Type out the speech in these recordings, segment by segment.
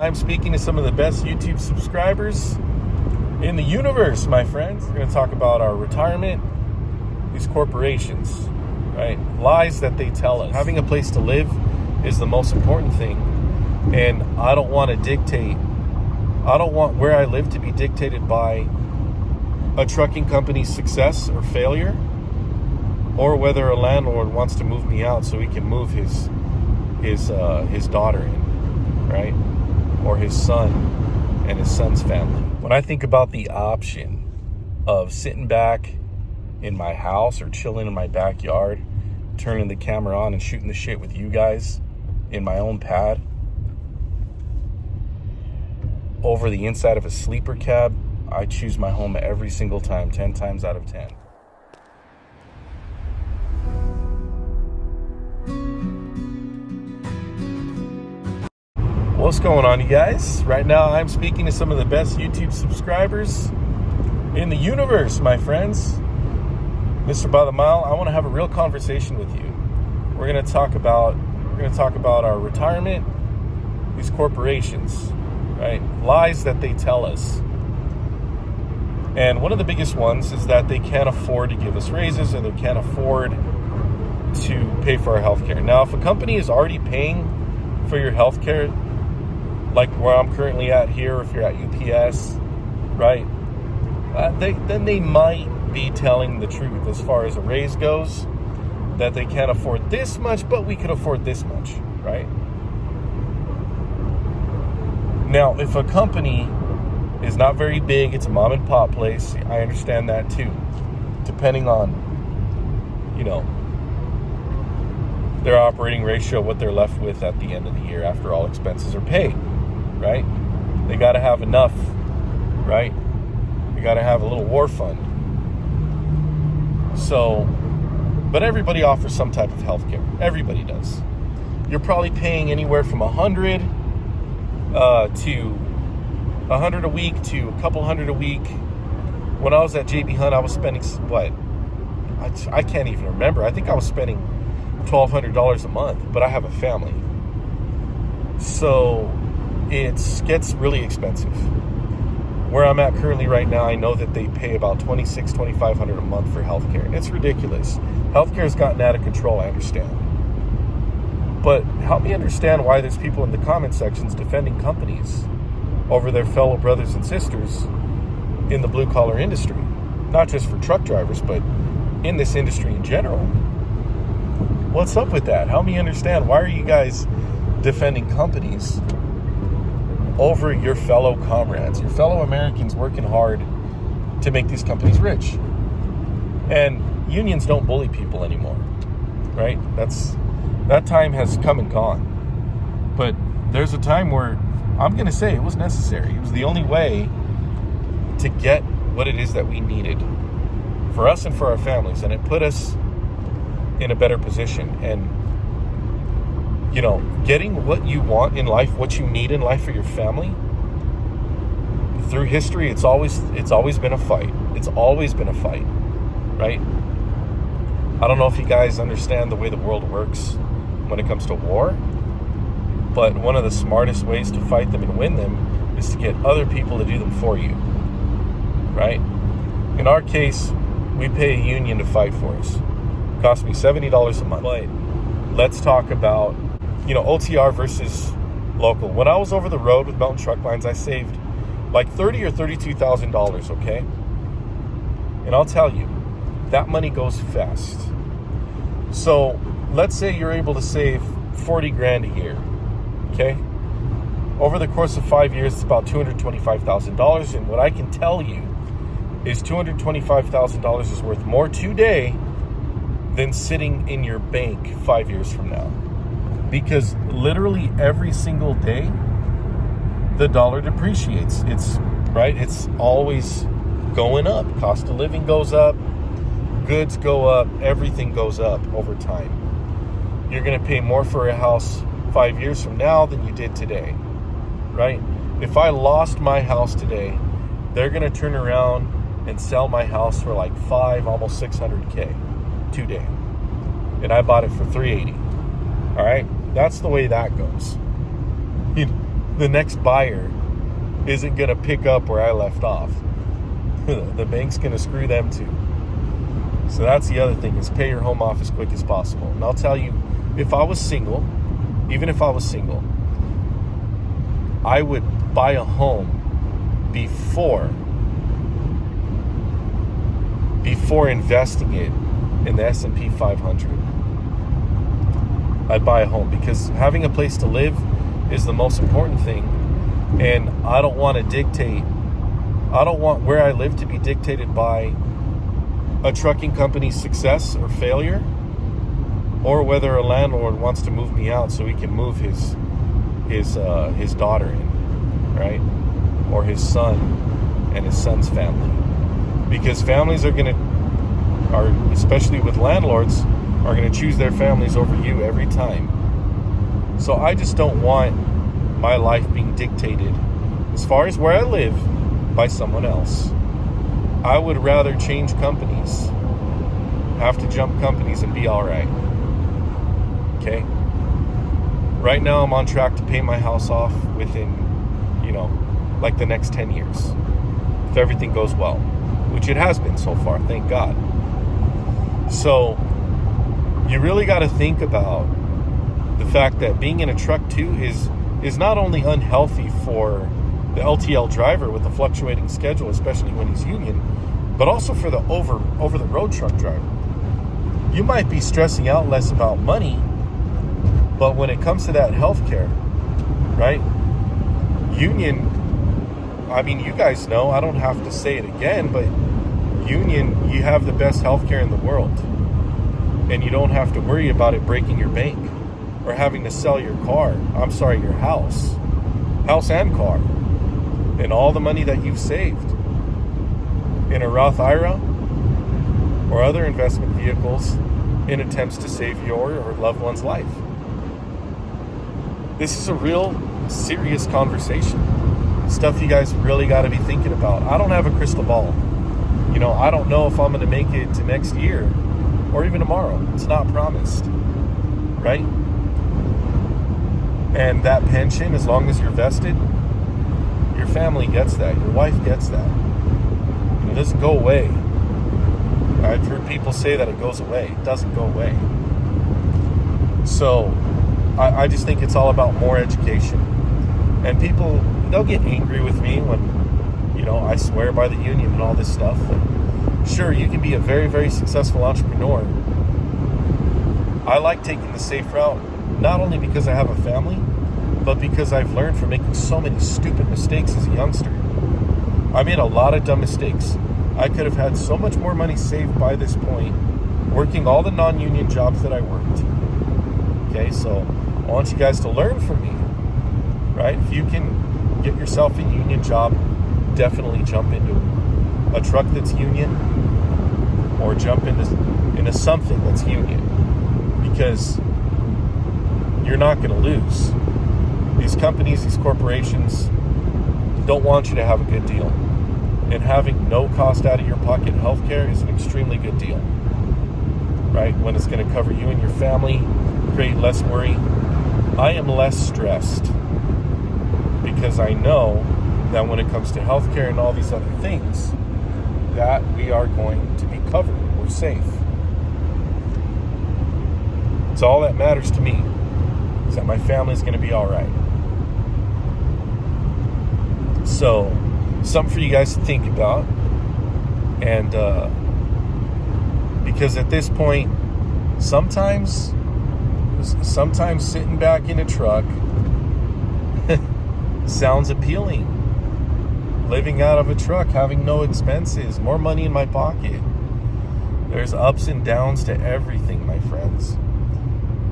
I'm speaking to some of the best YouTube subscribers in the universe, my friends. We're going to talk about our retirement, these corporations, right? Lies that they tell us. Having a place to live is the most important thing. And I don't want where I live to be dictated by a trucking company's success or failure, or whether a landlord wants to move me out so he can move his daughter in, right? Or his son and his son's family. When I think about the option of sitting back in my house or chilling in my backyard, turning the camera on and shooting the shit with you guys in my own pad over the inside of a sleeper cab, I choose my home every single time, 10 times out of 10. What's going on, you guys? Right now, I'm speaking to some of the best YouTube subscribers in the universe, my friends. Mr. By the Mile, I want to have a real conversation with you. We're going to talk about our retirement, these corporations, right? Lies that they tell us. And one of the biggest ones is that they can't afford to give us raises, and they can't afford to pay for our health care. Now, if a company is already paying for your health care, like where I'm currently at here, or if you're at UPS, right? Then they might be telling the truth as far as a raise goes, that they can't afford this much, but we can afford this much, right? Now, if a company is not very big, it's a mom and pop place, I understand that too, depending on, their operating ratio, what they're left with at the end of the year after all expenses are paid, right? They got to have enough, right? They got to have a little war fund. So, but everybody offers some type of health care. Everybody does. You're probably paying anywhere from $100 to $100 a week to a couple hundred a week. When I was at JB Hunt, I was spending what? I can't even remember. I think I was spending $1,200 a month, but I have a family. So it gets really expensive. Where I'm at currently right now, I know that they pay about $2,600, $2,500 a month for healthcare. It's ridiculous. Healthcare has gotten out of control, I understand. But help me understand why there's people in the comment sections defending companies over their fellow brothers and sisters in the blue-collar industry. Not just for truck drivers, but in this industry in general. What's up with that? Help me understand. Why are you guys defending companies over your fellow comrades, your fellow Americans working hard to make these companies rich? And unions don't bully people anymore, right? That time has come and gone. But there's a time where I'm going to say it was necessary. It was the only way to get what it is that we needed for us and for our families. And it put us in a better position. And, getting what you want in life, what you need in life for your family, through history, it's always been a fight. It's always been a fight, right? I don't know if you guys understand the way the world works when it comes to war, but one of the smartest ways to fight them and win them is to get other people to do them for you, right? In our case, we pay a union to fight for us. It costs me $70 a month. But let's talk about, OTR versus local. When I was over the road with Mountain Truck Lines, I saved like $30,000 or $32,000, okay? And I'll tell you, that money goes fast. So let's say you're able to save $40,000 a year, okay? Over the course of 5 years, it's about $225,000. And what I can tell you is $225,000 is worth more today than sitting in your bank 5 years from now. Because literally every single day, the dollar depreciates. It's always going up. Cost of living goes up, goods go up, everything goes up over time. You're going to pay more for a house 5 years from now than you did today, right? If I lost my house today, they're going to turn around and sell my house for like almost $600K today. And I bought it for $380. All right? That's the way that goes. the next buyer isn't going to pick up where I left off. The bank's going to screw them too. So that's the other thing, is pay your home off as quick as possible. And I'll tell you, if I was single, even if I was single, I would buy a home before investing it in the S&P 500. I'd buy a home, because having a place to live is the most important thing. And I don't want where I live to be dictated by a trucking company's success or failure, or whether a landlord wants to move me out so he can move his daughter in, right? Or his son and his son's family. Because families especially with landlords, are going to choose their families over you every time. So I just don't want my life being dictated, as far as where I live, by someone else. I would rather change companies, have to jump companies, and be all right. Okay? Right now I'm on track to pay my house off within, like the next 10 years. If everything goes well, which it has been so far, thank God. So you really got to think about the fact that being in a truck too is not only unhealthy for the LTL driver with the fluctuating schedule, especially when he's union, but also for the over the road truck driver. You might be stressing out less about money, but when it comes to that healthcare, right? Union, I mean, you guys know, I don't have to say it again, but union, you have the best healthcare in the world. And you don't have to worry about it breaking your bank or having to sell your your house and car, and all the money that you've saved in a Roth IRA or other investment vehicles in attempts to save your or loved one's life. This is a real serious conversation. Stuff you guys really got to be thinking about. I don't have a crystal ball. I don't know if I'm going to make it to next year or even tomorrow. It's not promised, right? And that pension, as long as you're vested, your family gets that. Your wife gets that. It doesn't go away. I've heard people say that it goes away. It doesn't go away. So I just think it's all about more education. And people, they'll get angry with me when, I swear by the union and all this stuff. And sure, you can be a very, very successful entrepreneur. I like taking the safe route, not only because I have a family, but because I've learned from making so many stupid mistakes as a youngster. I made a lot of dumb mistakes. I could have had so much more money saved by this point, working all the non-union jobs that I worked. Okay, so I want you guys to learn from me, right? If you can get yourself a union job, definitely jump into a truck that's union, or jump into something that's union, because you're not going to lose. These companies, these corporations don't want you to have a good deal. And having no cost out of your pocket healthcare is an extremely good deal, right? When it's going to cover you and your family, create less worry. I am less stressed because I know that when it comes to healthcare and all these other things, that we are going to be covered. We're safe. It's all that matters to me, is that my family's going to be all right. So, something for you guys to think about. And because at this point, sometimes sitting back in a truck sounds appealing. Living out of a truck, having no expenses, more money in my pocket. There's ups and downs to everything, my friends.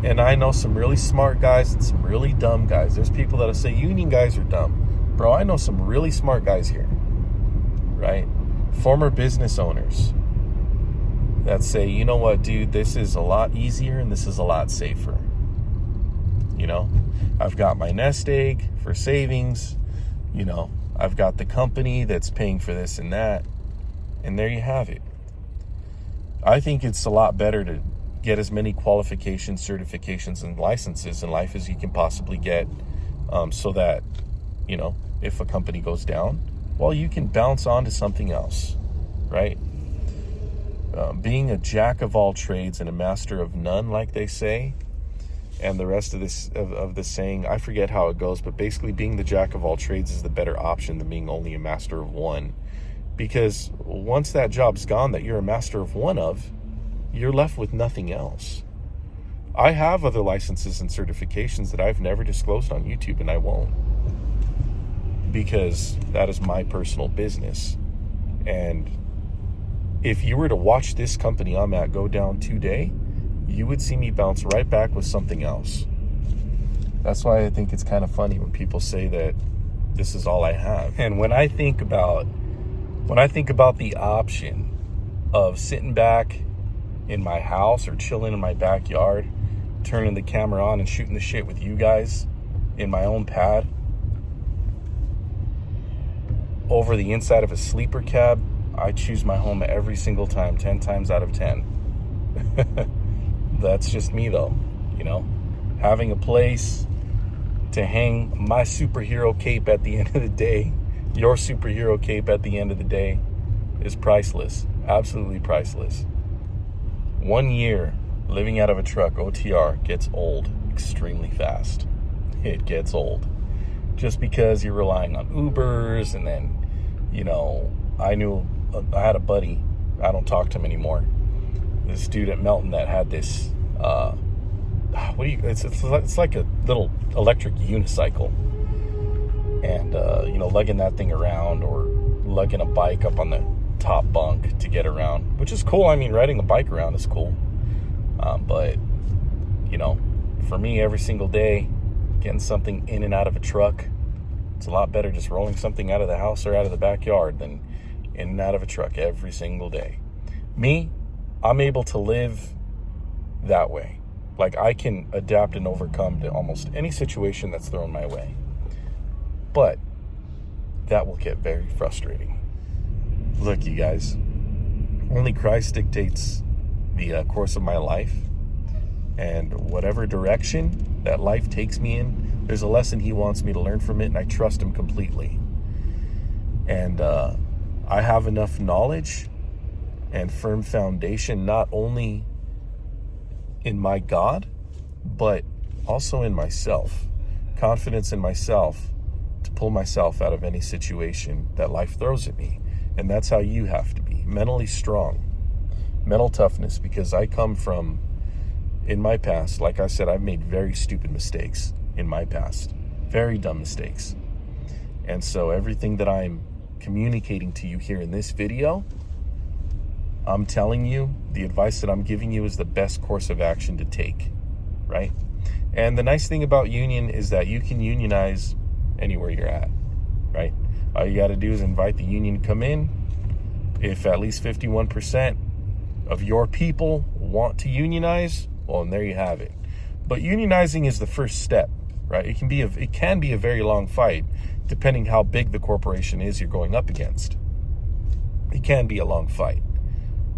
And I know some really smart guys and some really dumb guys. There's people that'll say union guys are dumb. Bro, I know some really smart guys here, right? Former business owners that say, you know what, dude, this is a lot easier and this is a lot safer. I've got my nest egg for savings, I've got the company that's paying for this and that, and there you have it. I think it's a lot better to get as many qualifications, certifications, and licenses in life as you can possibly get, so that if a company goes down, well, you can bounce on to something else, right? Being a jack of all trades and a master of none, like they say, and the rest of this saying, I forget how it goes, but basically being the jack of all trades is the better option than being only a master of one. Because once that job's gone that you're a master of one of, you're left with nothing else. I have other licenses and certifications that I've never disclosed on YouTube, and I won't. Because that is my personal business. And if you were to watch this company I'm at go down today, you would see me bounce right back with something else. That's why I think it's kind of funny when people say that this is all I have. And when I think about the option of sitting back in my house or chilling in my backyard, turning the camera on and shooting the shit with you guys in my own pad over the inside of a sleeper cab, I choose my home every single time, 10 times out of 10. That's just me though, having a place to hang my superhero cape at the end of the day, your superhero cape at the end of the day, is priceless, absolutely priceless. 1 year living out of a truck, OTR, gets old extremely fast. It gets old. Just because you're relying on Ubers, and then, I had a buddy, I don't talk to him anymore, this dude at Melton that had this, it's like a little electric unicycle. And, lugging that thing around, or lugging a bike up on the top bunk to get around, which is cool. I mean, riding a bike around is cool. But, for me, every single day, getting something in and out of a truck, it's a lot better just rolling something out of the house or out of the backyard than in and out of a truck every single day. Me, I'm able to live that way. Like, I can adapt and overcome to almost any situation that's thrown my way. But that will get very frustrating. Look, you guys, only Christ dictates the course of my life. And whatever direction that life takes me in, there's a lesson he wants me to learn from it, and I trust him completely. And I have enough knowledge and firm foundation, not only in my God, but also in myself. Confidence in myself to pull myself out of any situation that life throws at me. And that's how you have to be. Mentally strong. Mental toughness, because I come from, in my past, like I said, I've made very stupid mistakes in my past. Very dumb mistakes. And so everything that I'm communicating to you here in this video, I'm telling you, the advice that I'm giving you is the best course of action to take, right? And the nice thing about union is that you can unionize anywhere you're at, right? All you got to do is invite the union to come in. If at least 51% of your people want to unionize, well, and there you have it. But unionizing is the first step, right? It can be a very long fight, depending how big the corporation is you're going up against. It can be a long fight.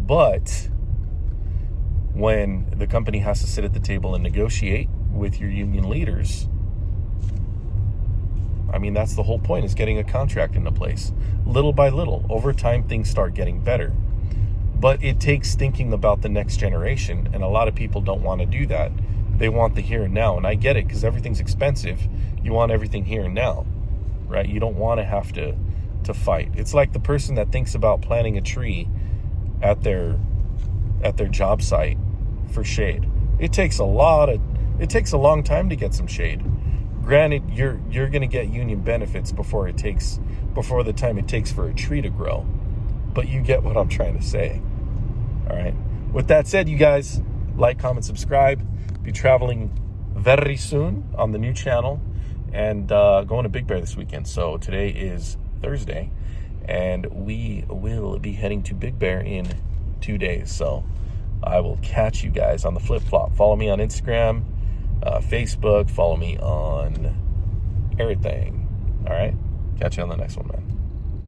But when the company has to sit at the table and negotiate with your union leaders, I mean, that's the whole point, is getting a contract into place. Little by little, over time, things start getting better. But it takes thinking about the next generation, and a lot of people don't want to do that. They want the here and now, and I get it, because everything's expensive. You want everything here and now, right? You don't want to have to fight. It's like the person that thinks about planting a tree at their job site for shade. It takes a long time to get some shade. Granted, you're going to get union benefits before the time it takes for a tree to grow. But you get what I'm trying to say. All right. With that said, you guys, like, comment, subscribe. Be traveling very soon on the new channel, and going to Big Bear this weekend. So today is Thursday, and we will be heading to Big Bear in 2 days. So I will catch you guys on the flip-flop. Follow me on Instagram, Facebook. Follow me on everything. All right. Catch you on the next one, man.